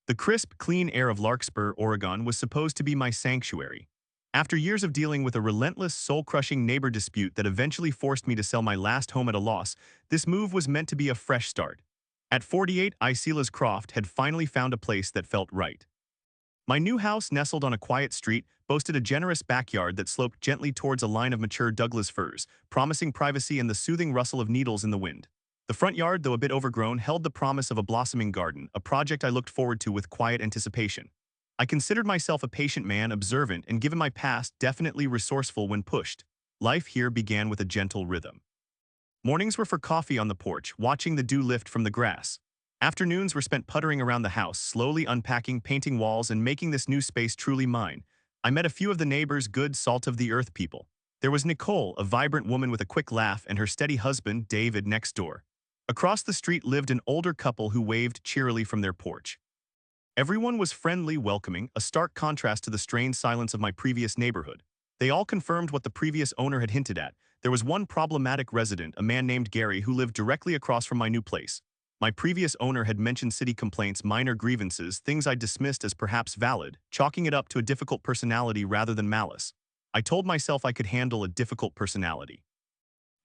The crisp, clean air of Larkspur, Oregon was supposed to be my sanctuary. After years of dealing with a relentless, soul-crushing neighbor dispute that eventually forced me to sell my last home at a loss, this move was meant to be a fresh start. At 48, Silas Croft had finally found a place that felt right. My new house, nestled on a quiet street, boasted a generous backyard that sloped gently towards a line of mature Douglas firs, promising privacy and the soothing rustle of needles in the wind. The front yard, though a bit overgrown, held the promise of a blossoming garden, a project I looked forward to with quiet anticipation. I considered myself a patient man, observant, and given my past, definitely resourceful when pushed. Life here began with a gentle rhythm. Mornings were for coffee on the porch, watching the dew lift from the grass. Afternoons were spent puttering around the house, slowly unpacking, painting walls, and making this new space truly mine. I met a few of the neighbors, good salt-of-the-earth people. There was Nicole, a vibrant woman with a quick laugh, and her steady husband, David, next door. Across the street lived an older couple who waved cheerily from their porch. Everyone was friendly, welcoming, a stark contrast to the strained silence of my previous neighborhood. They all confirmed what the previous owner had hinted at. There was one problematic resident, a man named Gary, who lived directly across from my new place. My previous owner had mentioned city complaints, minor grievances, things I dismissed as perhaps valid, chalking it up to a difficult personality rather than malice. I told myself I could handle a difficult personality.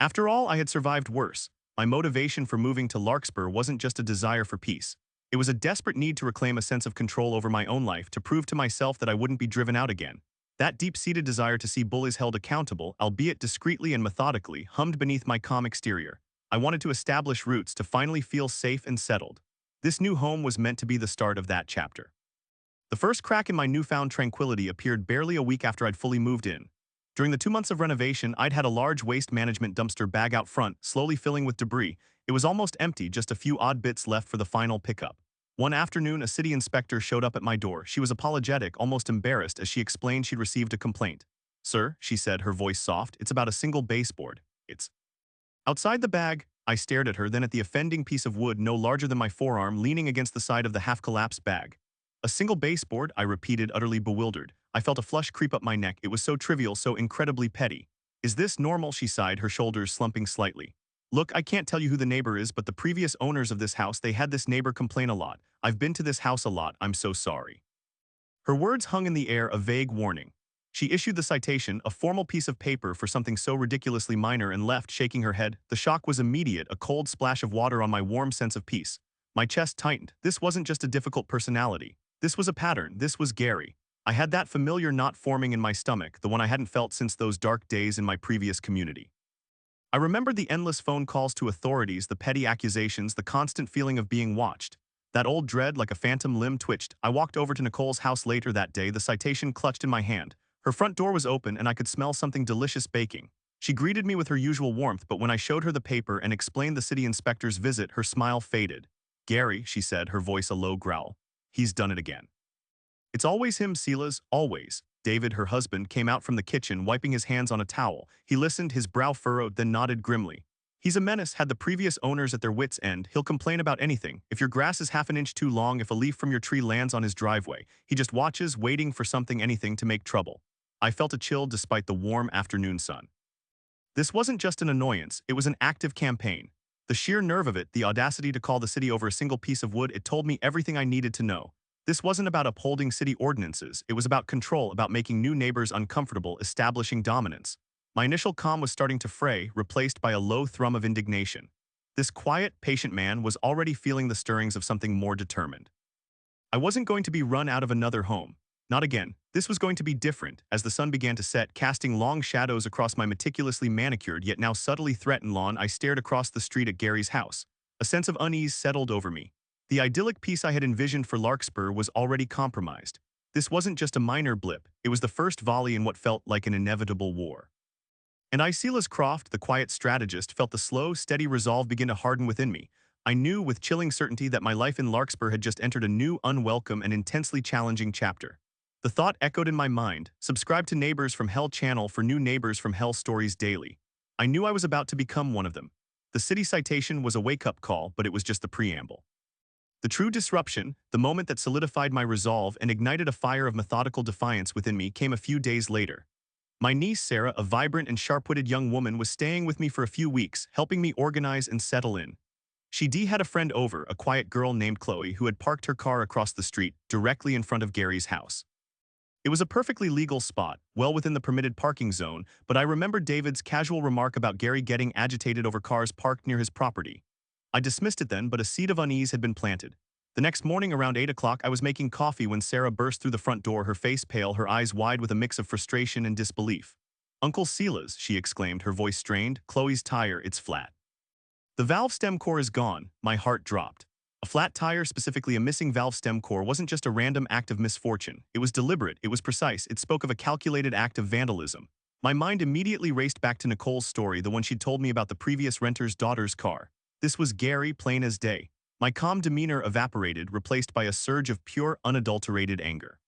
After all, I had survived worse. My motivation for moving to Larkspur wasn't just a desire for peace. It was a desperate need to reclaim a sense of control over my own life, to prove to myself that I wouldn't be driven out again. That deep-seated desire to see bullies held accountable, albeit discreetly and methodically, hummed beneath my calm exterior. I wanted to establish roots, to finally feel safe and settled. This new home was meant to be the start of that chapter. The first crack in my newfound tranquility appeared barely a week after I'd fully moved in. During the 2 months of renovation, I'd had a large waste management dumpster bag out front, slowly filling with debris. It was almost empty, just a few odd bits left for the final pickup. One afternoon, a city inspector showed up at my door. She was apologetic, almost embarrassed, as she explained she'd received a complaint. "Sir," she said, her voice soft, "it's about a single baseboard. It's..." Outside the bag, I stared at her, then at the offending piece of wood no larger than my forearm leaning against the side of the half-collapsed bag. "A single baseboard," I repeated, utterly bewildered. I felt a flush creep up my neck. It was so trivial, so incredibly petty. "Is this normal?" she sighed, her shoulders slumping slightly. "Look, I can't tell you who the neighbor is, but the previous owners of this house, they had this neighbor complain a lot. I've been to this house a lot. I'm so sorry." Her words hung in the air, a vague warning. She issued the citation, a formal piece of paper for something so ridiculously minor, and left, shaking her head. The shock was immediate, a cold splash of water on my warm sense of peace. My chest tightened. This wasn't just a difficult personality. This was a pattern. This was Gary. I had that familiar knot forming in my stomach, the one I hadn't felt since those dark days in my previous community. I remembered the endless phone calls to authorities, the petty accusations, the constant feeling of being watched. That old dread, like a phantom limb, twitched. I walked over to Nicole's house later that day, the citation clutched in my hand. Her front door was open and I could smell something delicious baking. She greeted me with her usual warmth, but when I showed her the paper and explained the city inspector's visit, her smile faded. "Gary," she said, her voice a low growl. "He's done it again." "It's always him, Silas, always." David, her husband, came out from the kitchen, wiping his hands on a towel. He listened, his brow furrowed, then nodded grimly. "He's a menace, had the previous owners at their wits' end. He'll complain about anything. If your grass is half an inch too long, if a leaf from your tree lands on his driveway, he just watches, waiting for something, anything to make trouble." I felt a chill despite the warm afternoon sun. This wasn't just an annoyance, it was an active campaign. The sheer nerve of it, the audacity to call the city over a single piece of wood, it told me everything I needed to know. This wasn't about upholding city ordinances, it was about control, about making new neighbors uncomfortable, establishing dominance. My initial calm was starting to fray, replaced by a low thrum of indignation. This quiet, patient man was already feeling the stirrings of something more determined. I wasn't going to be run out of another home. Not again. This was going to be different. As the sun began to set, casting long shadows across my meticulously manicured yet now subtly threatened lawn, I stared across the street at Gary's house. A sense of unease settled over me. The idyllic peace I had envisioned for Larkspur was already compromised. This wasn't just a minor blip, it was the first volley in what felt like an inevitable war. And Silas Croft, the quiet strategist, felt the slow, steady resolve begin to harden within me. I knew with chilling certainty that my life in Larkspur had just entered a new, unwelcome, and intensely challenging chapter. The thought echoed in my mind: subscribe to Neighbours From Hell channel for new Neighbours From Hell stories daily. I knew I was about to become one of them. The city citation was a wake-up call, but it was just the preamble. The true disruption, the moment that solidified my resolve and ignited a fire of methodical defiance within me, came a few days later. My niece Sarah, a vibrant and sharp-witted young woman, was staying with me for a few weeks, helping me organize and settle in. She had a friend over, a quiet girl named Chloe, who had parked her car across the street, directly in front of Gary's house. It was a perfectly legal spot, well within the permitted parking zone, but I remembered David's casual remark about Gary getting agitated over cars parked near his property. I dismissed it then, but a seed of unease had been planted. The next morning around 8 o'clock, I was making coffee when Sarah burst through the front door, her face pale, her eyes wide with a mix of frustration and disbelief. "Uncle Silas," she exclaimed, her voice strained, "Chloe's tire, it's flat. The valve stem core is gone." My heart dropped. A flat tire, specifically a missing valve stem core, wasn't just a random act of misfortune. It was deliberate, it was precise, it spoke of a calculated act of vandalism. My mind immediately raced back to Nicole's story, the one she'd told me about the previous renter's daughter's car. This was Gary, plain as day. My calm demeanor evaporated, replaced by a surge of pure, unadulterated anger.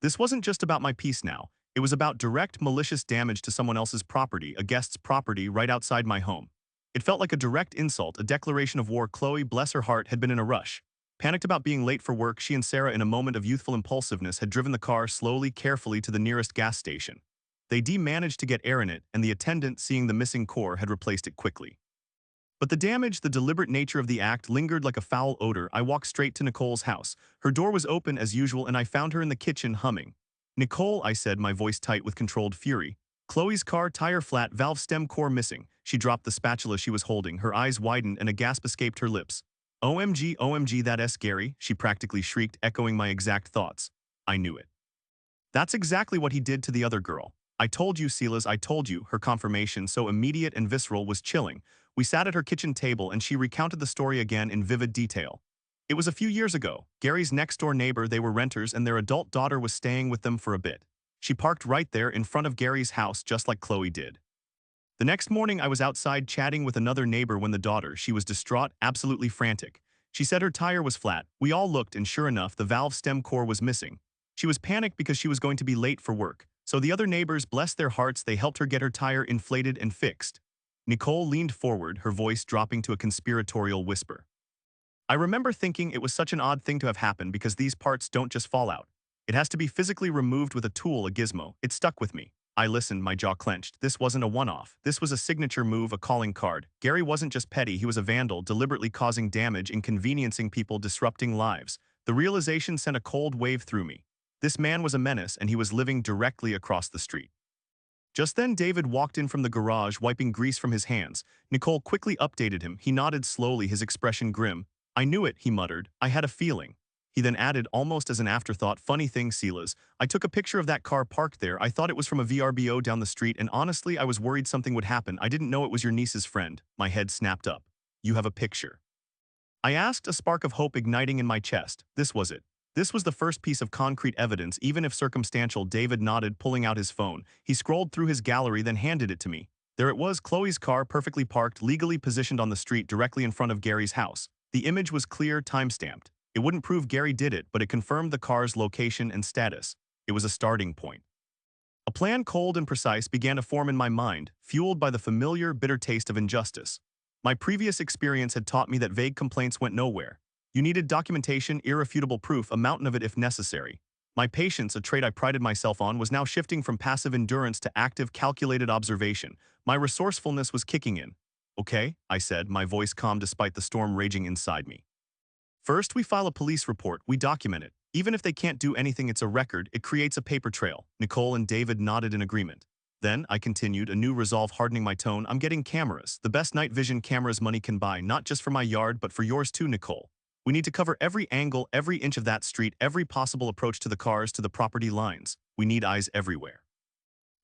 This wasn't just about my peace now. It was about direct, malicious damage to someone else's property, a guest's property right outside my home. It felt like a direct insult, a declaration of war. Chloe, bless her heart, had been in a rush. Panicked about being late for work, she and Sarah, in a moment of youthful impulsiveness, had driven the car slowly, carefully to the nearest gas station. They managed to get air in it, and the attendant, seeing the missing core, had replaced it quickly. But the damage, the deliberate nature of the act, lingered like a foul odor. I walked straight to Nicole's house. Her door was open as usual, and I found her in the kitchen humming. "Nicole," I said, my voice tight with controlled fury. "Chloe's car, tire flat, valve stem core missing." She dropped the spatula she was holding. Her eyes widened and a gasp escaped her lips. "OMG, OMG, that's Gary," she practically shrieked, echoing my exact thoughts. I knew it. "That's exactly what he did to the other girl. I told you, Silas, I told you." Her confirmation, so immediate and visceral, was chilling. We sat at her kitchen table and she recounted the story again in vivid detail. It was a few years ago. Gary's next-door neighbor, they were renters, and their adult daughter was staying with them for a bit. She parked right there in front of Gary's house, just like Chloe did. The next morning, I was outside chatting with another neighbor when the daughter, she was distraught, absolutely frantic. She said her tire was flat. We all looked, and sure enough, the valve stem core was missing. She was panicked because she was going to be late for work. So the other neighbors, bless their hearts, they helped her get her tire inflated and fixed. Nicole leaned forward, her voice dropping to a conspiratorial whisper. I remember thinking it was such an odd thing to have happened because these parts don't just fall out. It has to be physically removed with a tool, a gizmo. It stuck with me. I listened, my jaw clenched. This wasn't a one-off. This was a signature move, a calling card. Gary wasn't just petty, he was a vandal, deliberately causing damage, inconveniencing people, disrupting lives. The realization sent a cold wave through me. This man was a menace, and he was living directly across the street. Just then, David walked in from the garage, wiping grease from his hands. Nicole quickly updated him. He nodded slowly, his expression grim. "I knew it," he muttered. "I had a feeling." He then added, almost as an afterthought, "Funny thing, Silas, I took a picture of that car parked there. I thought it was from a VRBO down the street, and honestly, I was worried something would happen. I didn't know it was your niece's friend." My head snapped up. "You have a picture?" I asked, a spark of hope igniting in my chest. This was it. This was the first piece of concrete evidence, even if circumstantial. David nodded, pulling out his phone. He scrolled through his gallery, then handed it to me. There it was, Chloe's car, perfectly parked, legally positioned on the street directly in front of Gary's house. The image was clear, time-stamped. It wouldn't prove Gary did it, but it confirmed the car's location and status. It was a starting point. A plan, cold and precise, began to form in my mind, fueled by the familiar, bitter taste of injustice. My previous experience had taught me that vague complaints went nowhere. You needed documentation, irrefutable proof, a mountain of it if necessary. My patience, a trait I prided myself on, was now shifting from passive endurance to active, calculated observation. My resourcefulness was kicking in. "Okay," I said, my voice calm despite the storm raging inside me. "First, we file a police report. We document it. Even if they can't do anything, it's a record. It creates a paper trail." Nicole and David nodded in agreement. "Then," I continued, a new resolve hardening my tone, "I'm getting cameras. The best night vision cameras money can buy, not just for my yard, but for yours too, Nicole. We need to cover every angle, every inch of that street, every possible approach to the cars, to the property lines. We need eyes everywhere."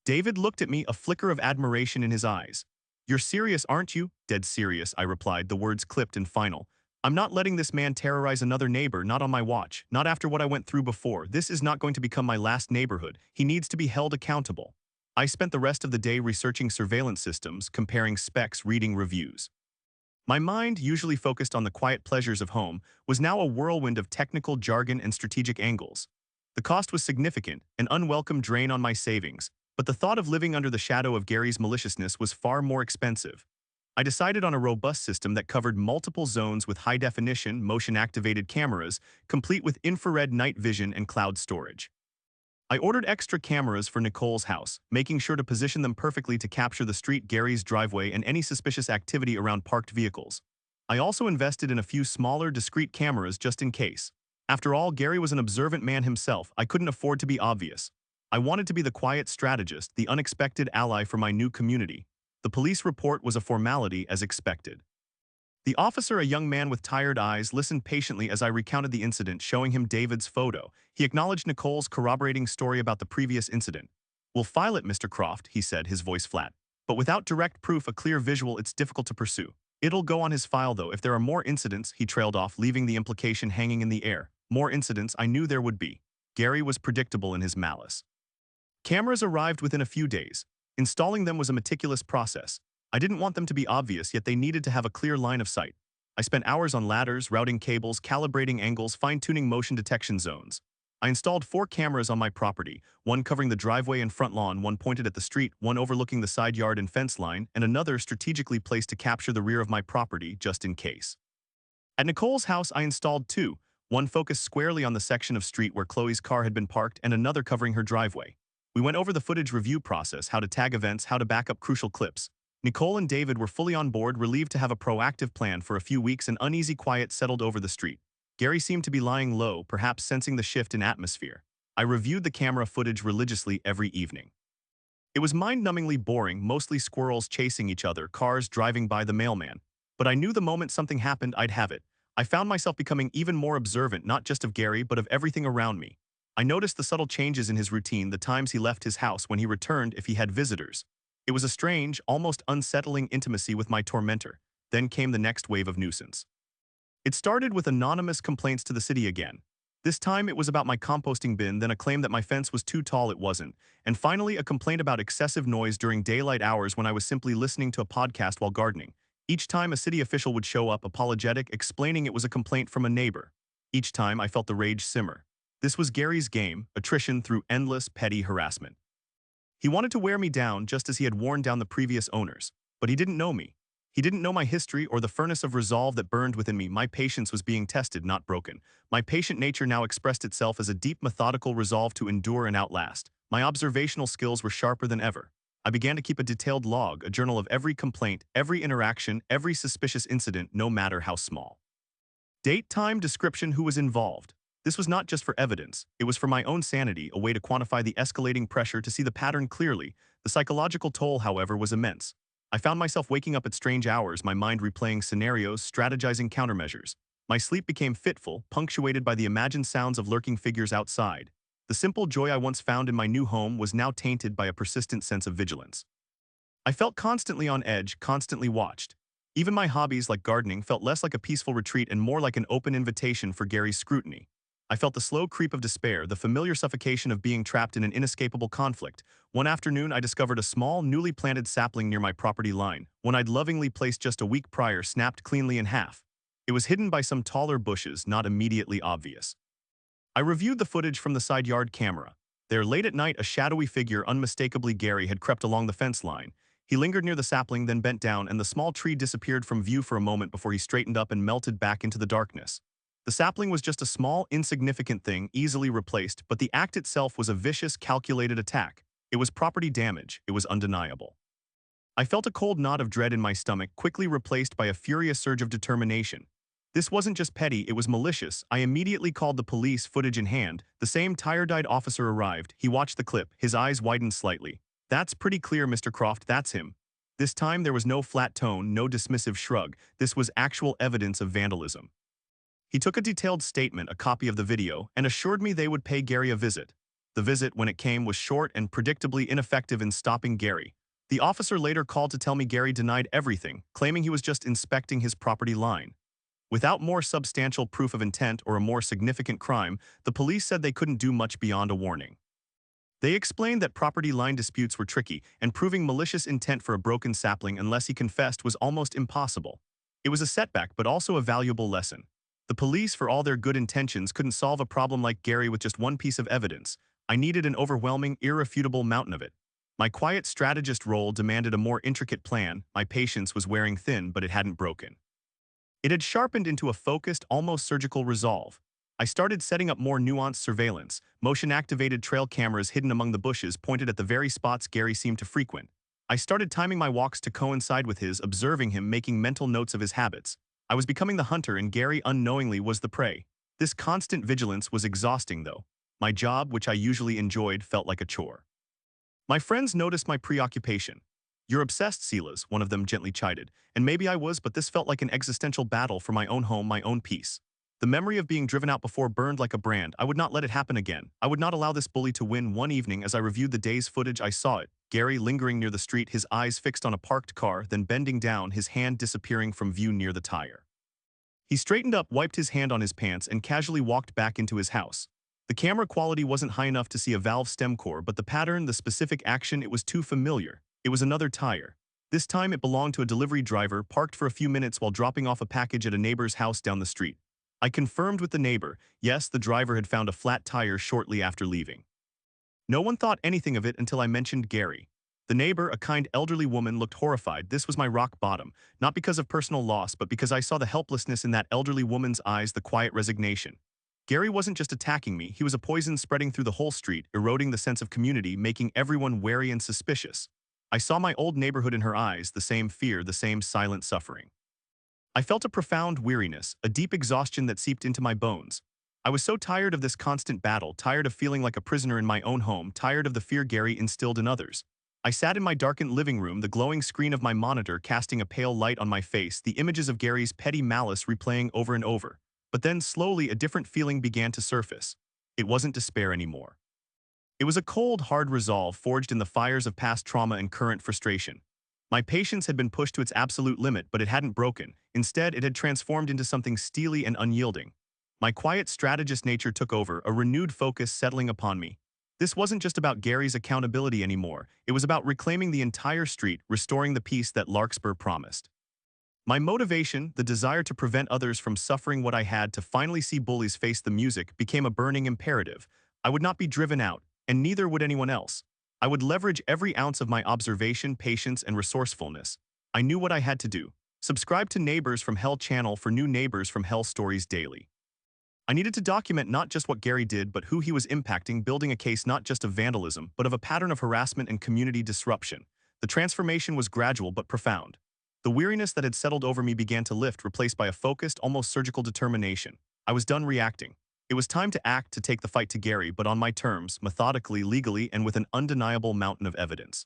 David looked at me, a flicker of admiration in his eyes. "You're serious, aren't you?" "Dead serious," I replied, the words clipped and final. "I'm not letting this man terrorize another neighbor, not on my watch, not after what I went through before. This is not going to become my last neighborhood. He needs to be held accountable." I spent the rest of the day researching surveillance systems, comparing specs, reading reviews. My mind, usually focused on the quiet pleasures of home, was now a whirlwind of technical jargon and strategic angles. The cost was significant, an unwelcome drain on my savings, but the thought of living under the shadow of Gary's maliciousness was far more expensive. I decided on a robust system that covered multiple zones with high-definition, motion-activated cameras, complete with infrared night vision and cloud storage. I ordered extra cameras for Nicole's house, making sure to position them perfectly to capture the street, Gary's driveway, and any suspicious activity around parked vehicles. I also invested in a few smaller, discreet cameras just in case. After all, Gary was an observant man himself. I couldn't afford to be obvious. I wanted to be the quiet strategist, the unexpected ally for my new community. The police report was a formality as expected. The officer, a young man with tired eyes, listened patiently as I recounted the incident, showing him David's photo. He acknowledged Nicole's corroborating story about the previous incident. "We'll file it, Mr. Croft," he said, his voice flat. "But without direct proof, a clear visual, it's difficult to pursue." "It'll go on his file, though. If there are more incidents," he trailed off, leaving the implication hanging in the air. More incidents, I knew there would be. Gary was predictable in his malice. Cameras arrived within a few days. Installing them was a meticulous process. I didn't want them to be obvious, yet they needed to have a clear line of sight. I spent hours on ladders, routing cables, calibrating angles, fine-tuning motion detection zones. I installed 4 cameras on my property, one covering the driveway and front lawn, one pointed at the street, one overlooking the side yard and fence line, and another strategically placed to capture the rear of my property, just in case. At Nicole's house, I installed 2, one focused squarely on the section of street where Chloe's car had been parked and another covering her driveway. We went over the footage review process, how to tag events, how to back up crucial clips. Nicole and David were fully on board, relieved to have a proactive plan. For a few weeks, an uneasy quiet settled over the street. Gary seemed to be lying low, perhaps sensing the shift in atmosphere. I reviewed the camera footage religiously every evening. It was mind-numbingly boring, mostly squirrels chasing each other, cars driving by, the mailman. But I knew the moment something happened, I'd have it. I found myself becoming even more observant, not just of Gary, but of everything around me. I noticed the subtle changes in his routine, the times he left his house, when he returned, if he had visitors. It was a strange, almost unsettling intimacy with my tormentor. Then came the next wave of nuisance. It started with anonymous complaints to the city again. This time it was about my composting bin, then a claim that my fence was too tall, it wasn't, and finally a complaint about excessive noise during daylight hours when I was simply listening to a podcast while gardening. Each time a city official would show up, apologetic, explaining it was a complaint from a neighbor. Each time I felt the rage simmer. This was Gary's game, attrition through endless, petty harassment. He wanted to wear me down just as he had worn down the previous owners, but he didn't know me. He didn't know my history or the furnace of resolve that burned within me. My patience was being tested, not broken. My patient nature now expressed itself as a deep, methodical resolve to endure and outlast. My observational skills were sharper than ever. I began to keep a detailed log, a journal of every complaint, every interaction, every suspicious incident, no matter how small. Date, time, description, who was involved. This was not just for evidence, it was for my own sanity, a way to quantify the escalating pressure, to see the pattern clearly. The psychological toll, however, was immense. I found myself waking up at strange hours, my mind replaying scenarios, strategizing countermeasures. My sleep became fitful, punctuated by the imagined sounds of lurking figures outside. The simple joy I once found in my new home was now tainted by a persistent sense of vigilance. I felt constantly on edge, constantly watched. Even my hobbies, like gardening, felt less like a peaceful retreat and more like an open invitation for Gary's scrutiny. I felt the slow creep of despair, the familiar suffocation of being trapped in an inescapable conflict. One afternoon, I discovered a small, newly planted sapling near my property line, one I'd lovingly placed just a week prior, snapped cleanly in half. It was hidden by some taller bushes, not immediately obvious. I reviewed the footage from the side yard camera. There, late at night, a shadowy figure, unmistakably Gary, had crept along the fence line. He lingered near the sapling, then bent down, and the small tree disappeared from view for a moment before he straightened up and melted back into the darkness. The sapling was just a small, insignificant thing, easily replaced, but the act itself was a vicious, calculated attack. It was property damage. It was undeniable. I felt a cold knot of dread in my stomach, quickly replaced by a furious surge of determination. This wasn't just petty, it was malicious. I immediately called the police, footage in hand. The same tired-eyed officer arrived. He watched the clip. His eyes widened slightly. "That's pretty clear, Mr. Croft, that's him." This time there was no flat tone, no dismissive shrug. This was actual evidence of vandalism. He took a detailed statement, a copy of the video, and assured me they would pay Gary a visit. The visit, when it came, was short and predictably ineffective in stopping Gary. The officer later called to tell me Gary denied everything, claiming he was just inspecting his property line. Without more substantial proof of intent or a more significant crime, the police said they couldn't do much beyond a warning. They explained that property line disputes were tricky, and proving malicious intent for a broken sapling unless he confessed was almost impossible. It was a setback, but also a valuable lesson. The police, for all their good intentions, couldn't solve a problem like Gary with just one piece of evidence. I needed an overwhelming, irrefutable mountain of it. My quiet strategist role demanded a more intricate plan. My patience was wearing thin, but it hadn't broken. It had sharpened into a focused, almost surgical resolve. I started setting up more nuanced surveillance, motion-activated trail cameras hidden among the bushes pointed at the very spots Gary seemed to frequent. I started timing my walks to coincide with his, observing him, making mental notes of his habits. I was becoming the hunter and Gary unknowingly was the prey. This constant vigilance was exhausting though. My job, which I usually enjoyed, felt like a chore. My friends noticed my preoccupation. "You're obsessed, Silas," one of them gently chided. And maybe I was, but this felt like an existential battle for my own home, my own peace. The memory of being driven out before burned like a brand. I would not let it happen again. I would not allow this bully to win. One evening, as I reviewed the day's footage, I saw it. Gary lingering near the street, his eyes fixed on a parked car, then bending down, his hand disappearing from view near the tire. He straightened up, wiped his hand on his pants, and casually walked back into his house. The camera quality wasn't high enough to see a valve stem core, but the pattern, the specific action, it was too familiar. It was another tire. This time it belonged to a delivery driver, parked for a few minutes while dropping off a package at a neighbor's house down the street. I confirmed with the neighbor, yes, the driver had found a flat tire shortly after leaving. No one thought anything of it until I mentioned Gary. The neighbor, a kind elderly woman, looked horrified. This was my rock bottom, not because of personal loss, but because I saw the helplessness in that elderly woman's eyes, the quiet resignation. Gary wasn't just attacking me, he was a poison spreading through the whole street, eroding the sense of community, making everyone wary and suspicious. I saw my old neighborhood in her eyes, the same fear, the same silent suffering. I felt a profound weariness, a deep exhaustion that seeped into my bones. I was so tired of this constant battle, tired of feeling like a prisoner in my own home, tired of the fear Gary instilled in others. I sat in my darkened living room, the glowing screen of my monitor casting a pale light on my face, the images of Gary's petty malice replaying over and over. But then, slowly, a different feeling began to surface. It wasn't despair anymore. It was a cold, hard resolve forged in the fires of past trauma and current frustration. My patience had been pushed to its absolute limit, but it hadn't broken. Instead, it had transformed into something steely and unyielding. My quiet strategist nature took over, a renewed focus settling upon me. This wasn't just about Gary's accountability anymore. It was about reclaiming the entire street, restoring the peace that Larkspur promised. My motivation, the desire to prevent others from suffering what I had, to finally see bullies face the music, became a burning imperative. I would not be driven out, and neither would anyone else. I would leverage every ounce of my observation, patience, and resourcefulness. I knew what I had to do. Subscribe to Neighbours From Hell channel for new Neighbours From Hell stories daily. I needed to document not just what Gary did, but who he was impacting, building a case not just of vandalism, but of a pattern of harassment and community disruption. The transformation was gradual but profound. The weariness that had settled over me began to lift, replaced by a focused, almost surgical determination. I was done reacting. It was time to act, to take the fight to Gary, but on my terms, methodically, legally, and with an undeniable mountain of evidence.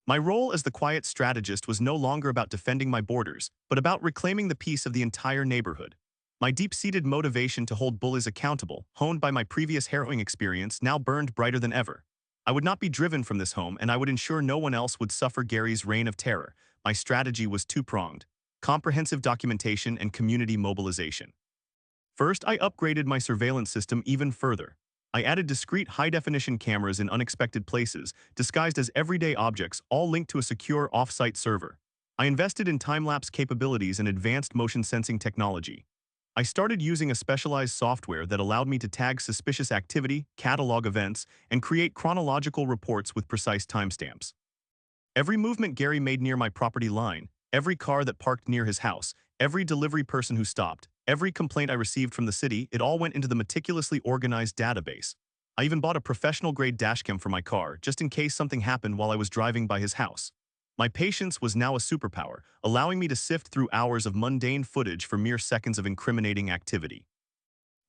My role as the quiet strategist was no longer about defending my borders, but about reclaiming the peace of the entire neighborhood. My deep-seated motivation to hold bullies accountable, honed by my previous harrowing experience, now burned brighter than ever. I would not be driven from this home, and I would ensure no one else would suffer Gary's reign of terror. My strategy was two-pronged: comprehensive documentation and community mobilization. First, I upgraded my surveillance system even further. I added discrete high-definition cameras in unexpected places, disguised as everyday objects, all linked to a secure off-site server. I invested in time-lapse capabilities and advanced motion sensing technology. I started using a specialized software that allowed me to tag suspicious activity, catalog events, and create chronological reports with precise timestamps. Every movement Gary made near my property line, every car that parked near his house, every delivery person who stopped, every complaint I received from the city, it all went into the meticulously organized database. I even bought a professional-grade dashcam for my car, just in case something happened while I was driving by his house. My patience was now a superpower, allowing me to sift through hours of mundane footage for mere seconds of incriminating activity.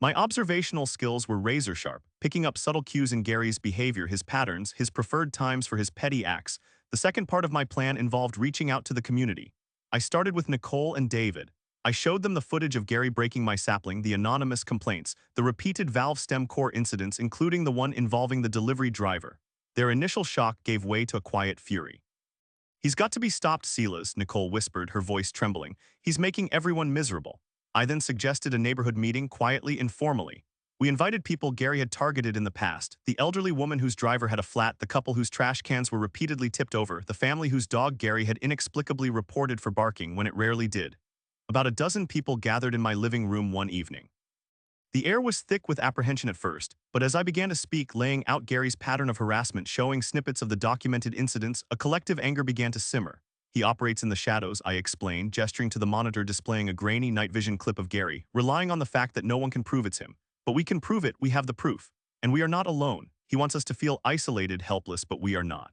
My observational skills were razor-sharp, picking up subtle cues in Gary's behavior, his patterns, his preferred times for his petty acts. The second part of my plan involved reaching out to the community. I started with Nicole and David. I showed them the footage of Gary breaking my sapling, the anonymous complaints, the repeated valve stem core incidents, including the one involving the delivery driver. Their initial shock gave way to a quiet fury. "He's got to be stopped, Silas," Nicole whispered, her voice trembling. "He's making everyone miserable." I then suggested a neighborhood meeting, quietly, informally. We invited people Gary had targeted in the past: the elderly woman whose driver had a flat, the couple whose trash cans were repeatedly tipped over, the family whose dog Gary had inexplicably reported for barking when it rarely did. About a dozen people gathered in my living room one evening. The air was thick with apprehension at first, but as I began to speak, laying out Gary's pattern of harassment, showing snippets of the documented incidents, a collective anger began to simmer. "He operates in the shadows," I explained, gesturing to the monitor displaying a grainy night vision clip of Gary, relying on the fact that no one can prove it's him. "But we can prove it, we have the proof. And we are not alone. He wants us to feel isolated, helpless, but we are not."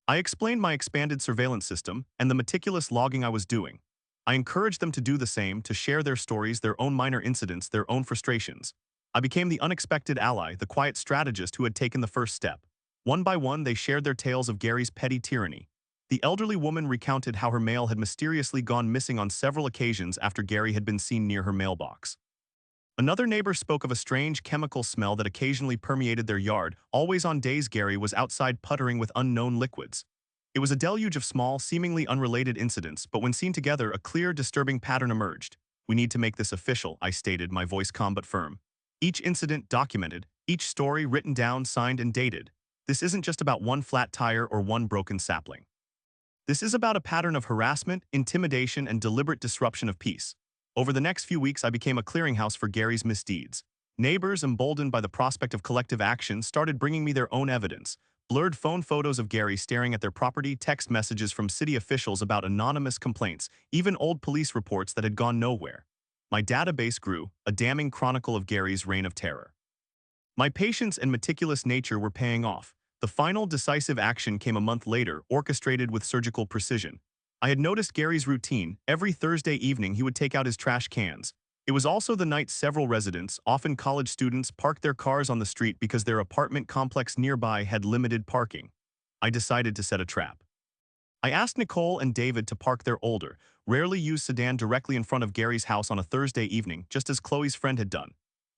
I explained my expanded surveillance system and the meticulous logging I was doing. I encouraged them to do the same, to share their stories, their own minor incidents, their own frustrations. I became the unexpected ally, the quiet strategist who had taken the first step. One by one, they shared their tales of Gary's petty tyranny. The elderly woman recounted how her mail had mysteriously gone missing on several occasions after Gary had been seen near her mailbox. Another neighbor spoke of a strange chemical smell that occasionally permeated their yard, always on days Gary was outside puttering with unknown liquids. It was a deluge of small, seemingly unrelated incidents, but when seen together, a clear, disturbing pattern emerged. "We need to make this official," I stated, my voice calm but firm. "Each incident documented, each story written down, signed, and dated. This isn't just about one flat tire or one broken sapling. This is about a pattern of harassment, intimidation, and deliberate disruption of peace." Over the next few weeks, I became a clearinghouse for Gary's misdeeds. Neighbors, emboldened by the prospect of collective action, started bringing me their own evidence. Blurred phone photos of Gary staring at their property, text messages from city officials about anonymous complaints, even old police reports that had gone nowhere. My database grew, a damning chronicle of Gary's reign of terror. My patience and meticulous nature were paying off. The final decisive action came a month later, orchestrated with surgical precision. I had noticed Gary's routine. Every Thursday evening he would take out his trash cans. It was also the night several residents, often college students, parked their cars on the street because their apartment complex nearby had limited parking. I decided to set a trap. I asked Nicole and David to park their older, rarely used sedan directly in front of Gary's house on a Thursday evening, just as Chloe's friend had done.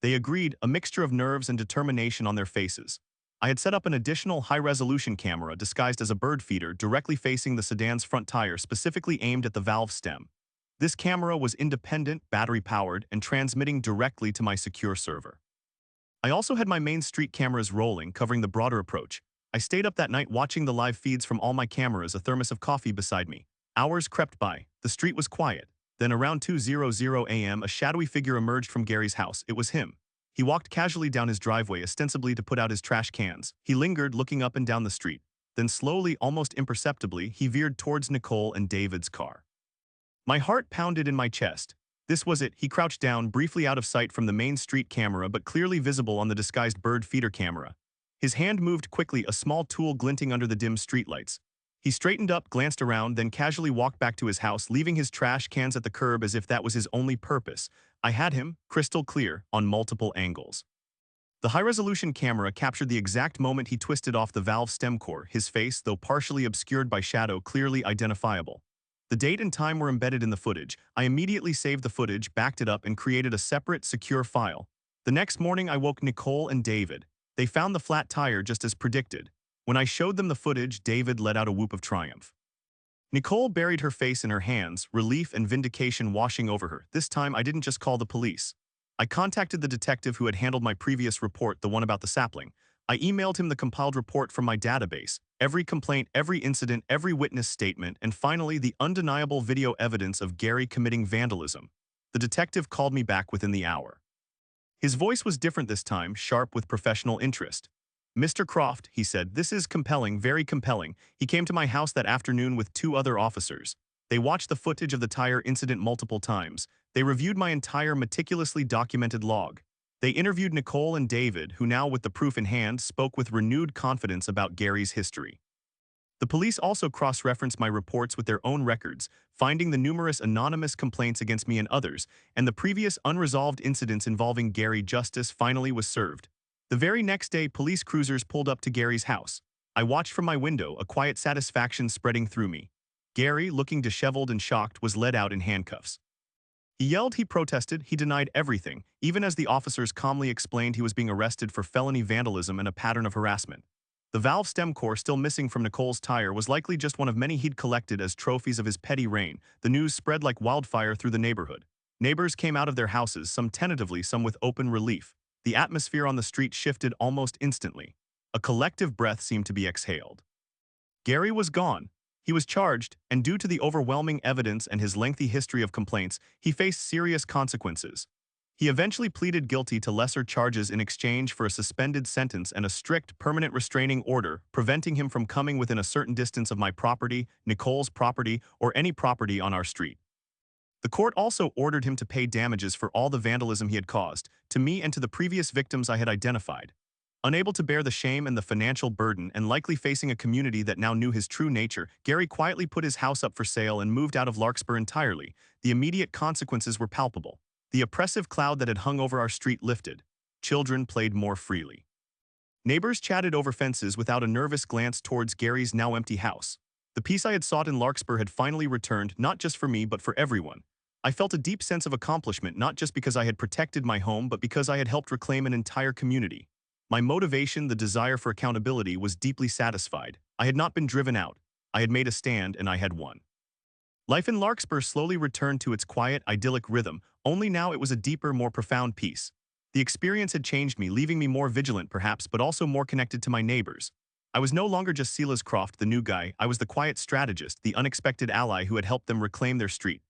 They agreed, a mixture of nerves and determination on their faces. I had set up an additional high-resolution camera disguised as a bird feeder directly facing the sedan's front tire, specifically aimed at the valve stem. This camera was independent, battery-powered, and transmitting directly to my secure server. I also had my main street cameras rolling, covering the broader approach. I stayed up that night watching the live feeds from all my cameras, a thermos of coffee beside me. Hours crept by. The street was quiet. Then around 2:00 a.m., a shadowy figure emerged from Gary's house. It was him. He walked casually down his driveway, ostensibly to put out his trash cans. He lingered, looking up and down the street. Then slowly, almost imperceptibly, he veered towards Nicole and David's car. My heart pounded in my chest. This was it. He crouched down, briefly out of sight from the main street camera but clearly visible on the disguised bird feeder camera. His hand moved quickly, a small tool glinting under the dim streetlights. He straightened up, glanced around, then casually walked back to his house, leaving his trash cans at the curb as if that was his only purpose. I had him, crystal clear, on multiple angles. The high-resolution camera captured the exact moment he twisted off the valve stem core, his face, though partially obscured by shadow, clearly identifiable. The date and time were embedded in the footage. I immediately saved the footage, backed it up, and created a separate, secure file. The next morning, I woke Nicole and David. They found the flat tire just as predicted. When I showed them the footage, David let out a whoop of triumph. Nicole buried her face in her hands, relief and vindication washing over her. This time, I didn't just call the police. I contacted the detective who had handled my previous report, the one about the sapling. I emailed him the compiled report from my database, every complaint, every incident, every witness statement, and finally the undeniable video evidence of Gary committing vandalism. The detective called me back within the hour. His voice was different this time, sharp with professional interest. "Mr. Croft," he said, "this is compelling, very compelling. He came to my house that afternoon with 2 other officers. They watched the footage of the tire incident multiple times. They reviewed my entire meticulously documented log. They interviewed Nicole and David, who now, with the proof in hand, spoke with renewed confidence about Gary's history. The police also cross-referenced my reports with their own records, finding the numerous anonymous complaints against me and others, and the previous unresolved incidents involving Gary. Justice finally was served. The very next day, police cruisers pulled up to Gary's house. I watched from my window, a quiet satisfaction spreading through me. Gary, looking disheveled and shocked, was led out in handcuffs. He yelled, he protested, he denied everything, even as the officers calmly explained he was being arrested for felony vandalism and a pattern of harassment. The valve stem core still missing from Nicole's tire was likely just one of many he'd collected as trophies of his petty reign. The news spread like wildfire through the neighborhood. Neighbors came out of their houses, some tentatively, some with open relief. The atmosphere on the street shifted almost instantly. A collective breath seemed to be exhaled. Gary was gone. He was charged, and due to the overwhelming evidence and his lengthy history of complaints, he faced serious consequences. He eventually pleaded guilty to lesser charges in exchange for a suspended sentence and a strict, permanent restraining order, preventing him from coming within a certain distance of my property, Nicole's property, or any property on our street. The court also ordered him to pay damages for all the vandalism he had caused, to me and to the previous victims I had identified. Unable to bear the shame and the financial burden and likely facing a community that now knew his true nature, Gary quietly put his house up for sale and moved out of Larkspur entirely. The immediate consequences were palpable. The oppressive cloud that had hung over our street lifted. Children played more freely. Neighbors chatted over fences without a nervous glance towards Gary's now empty house. The peace I had sought in Larkspur had finally returned, not just for me but for everyone. I felt a deep sense of accomplishment not just because I had protected my home but because I had helped reclaim an entire community. My motivation, the desire for accountability, was deeply satisfied. I had not been driven out. I had made a stand and I had won. Life in Larkspur slowly returned to its quiet, idyllic rhythm, only now it was a deeper, more profound peace. The experience had changed me, leaving me more vigilant perhaps, but also more connected to my neighbors. I was no longer just Silas Croft, the new guy. I was the quiet strategist, the unexpected ally who had helped them reclaim their street.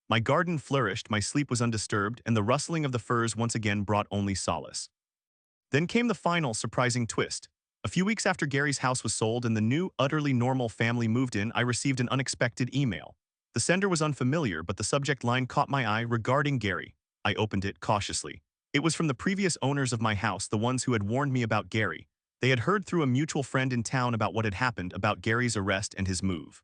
My garden flourished, my sleep was undisturbed, and the rustling of the furs once again brought only solace. Then came the final, surprising twist. A few weeks after Gary's house was sold and the new, utterly normal family moved in, I received an unexpected email. The sender was unfamiliar, but the subject line caught my eye: regarding Gary. I opened it cautiously. It was from the previous owners of my house, the ones who had warned me about Gary. They had heard through a mutual friend in town about what had happened, about Gary's arrest and his move.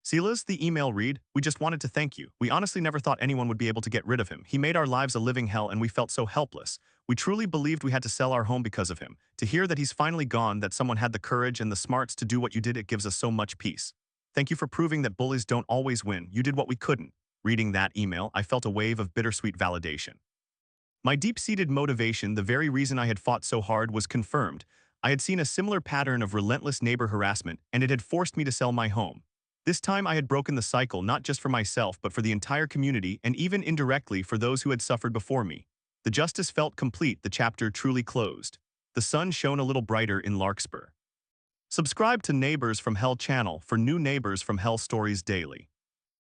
Silas, the email read, "We just wanted to thank you. We honestly never thought anyone would be able to get rid of him. He made our lives a living hell and we felt so helpless. We truly believed we had to sell our home because of him. To hear that he's finally gone, that someone had the courage and the smarts to do what you did, it gives us so much peace. Thank you for proving that bullies don't always win. You did what we couldn't." Reading that email, I felt a wave of bittersweet validation. My deep-seated motivation, the very reason I had fought so hard, was confirmed. I had seen a similar pattern of relentless neighbor harassment, and it had forced me to sell my home. This time I had broken the cycle, not just for myself but for the entire community and even indirectly for those who had suffered before me. The justice felt complete, the chapter truly closed. The sun shone a little brighter in Larkspur. Subscribe to Neighbours from Hell channel for new Neighbours from Hell stories daily.